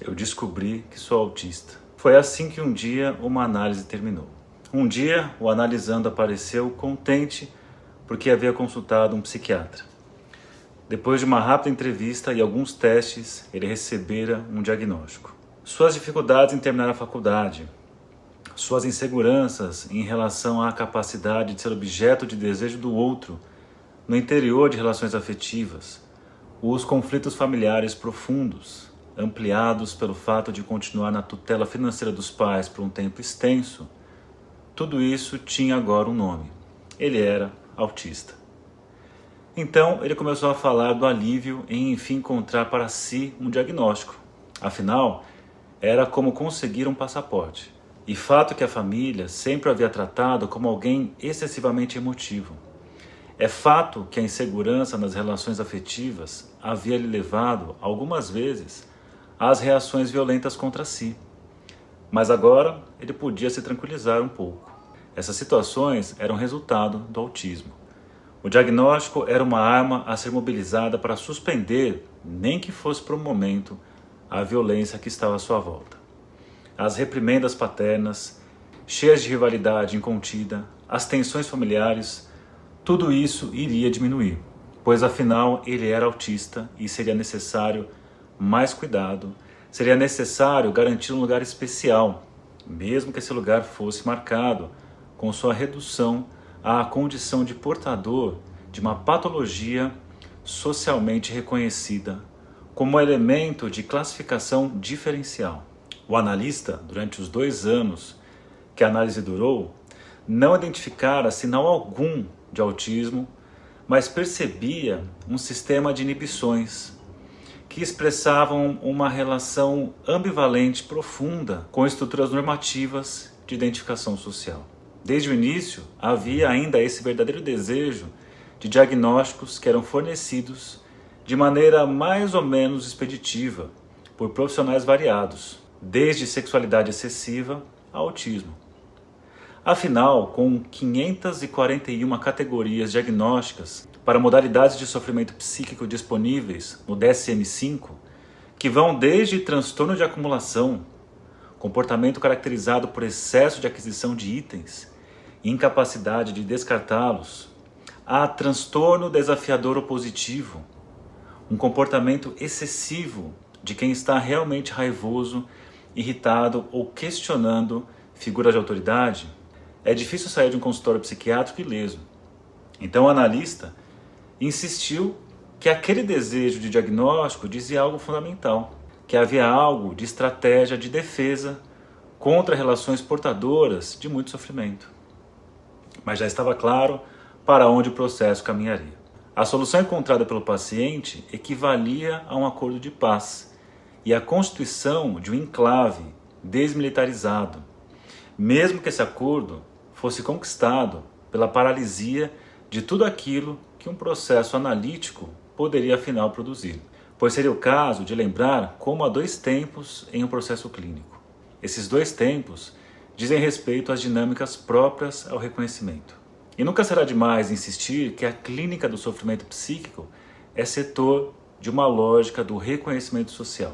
eu descobri que sou autista. Foi assim que um dia uma análise terminou. Um dia, o analisando apareceu contente porque havia consultado um psiquiatra. Depois de uma rápida entrevista e alguns testes, ele recebera um diagnóstico. Suas dificuldades em terminar a faculdade, suas inseguranças em relação à capacidade de ser objeto de desejo do outro no interior de relações afetivas, os conflitos familiares profundos, ampliados pelo fato de continuar na tutela financeira dos pais por um tempo extenso, tudo isso tinha agora um nome. Ele era autista. Então ele começou a falar do alívio em enfim encontrar para si um diagnóstico. Afinal, era como conseguir um passaporte. E fato que a família sempre o havia tratado como alguém excessivamente emotivo. É fato que a insegurança nas relações afetivas havia lhe levado, algumas vezes, às reações violentas contra si. Mas agora ele podia se tranquilizar um pouco. Essas situações eram resultado do autismo. O diagnóstico era uma arma a ser mobilizada para suspender, nem que fosse por um momento, a violência que estava à sua volta. As reprimendas paternas, cheias de rivalidade incontida, as tensões familiares, tudo isso iria diminuir, pois afinal ele era autista e seria necessário mais cuidado, seria necessário garantir um lugar especial, mesmo que esse lugar fosse marcado com sua redução à condição de portador de uma patologia socialmente reconhecida como elemento de classificação diferencial. O analista, durante os 2 anos que a análise durou, não identificara sinal algum de autismo, mas percebia um sistema de inibições que expressavam uma relação ambivalente profunda com estruturas normativas de identificação social. Desde o início, havia ainda esse verdadeiro desejo de diagnósticos que eram fornecidos de maneira mais ou menos expeditiva por profissionais variados, desde sexualidade excessiva a autismo. Afinal, com 541 categorias diagnósticas para modalidades de sofrimento psíquico disponíveis no DSM-5, que vão desde transtorno de acumulação, comportamento caracterizado por excesso de aquisição de itens e incapacidade de descartá-los, a transtorno desafiador opositivo, um comportamento excessivo de quem está realmente raivoso, irritado ou questionando figuras de autoridade, é difícil sair de um consultório psiquiátrico ileso. Então o analista insistiu que aquele desejo de diagnóstico dizia algo fundamental, que havia algo de estratégia de defesa contra relações portadoras de muito sofrimento. Mas já estava claro para onde o processo caminharia. A solução encontrada pelo paciente equivalia a um acordo de paz e a constituição de um enclave desmilitarizado, mesmo que esse acordo fosse conquistado pela paralisia de tudo aquilo que um processo analítico poderia afinal produzir. Pois seria o caso de lembrar como há 2 tempos em um processo clínico. Esses 2 tempos dizem respeito às dinâmicas próprias ao reconhecimento. E nunca será demais insistir que a clínica do sofrimento psíquico é setor de uma lógica do reconhecimento social.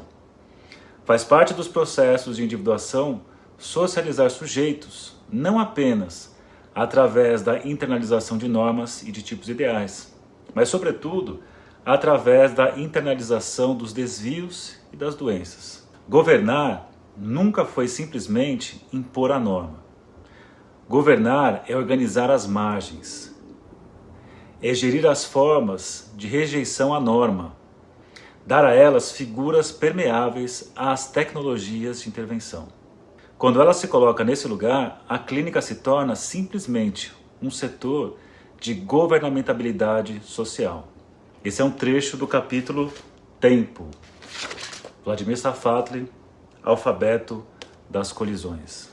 Faz parte dos processos de individuação socializar sujeitos, não apenas através da internalização de normas e de tipos ideais, mas sobretudo através da internalização dos desvios e das doenças. Governar nunca foi simplesmente impor a norma. Governar é organizar as margens, é gerir as formas de rejeição à norma, dar a elas figuras permeáveis às tecnologias de intervenção. Quando ela se coloca nesse lugar, a clínica se torna simplesmente um setor de governamentabilidade social. Esse é um trecho do capítulo Tempo, Vladimir Safatli, Alfabeto das Colisões.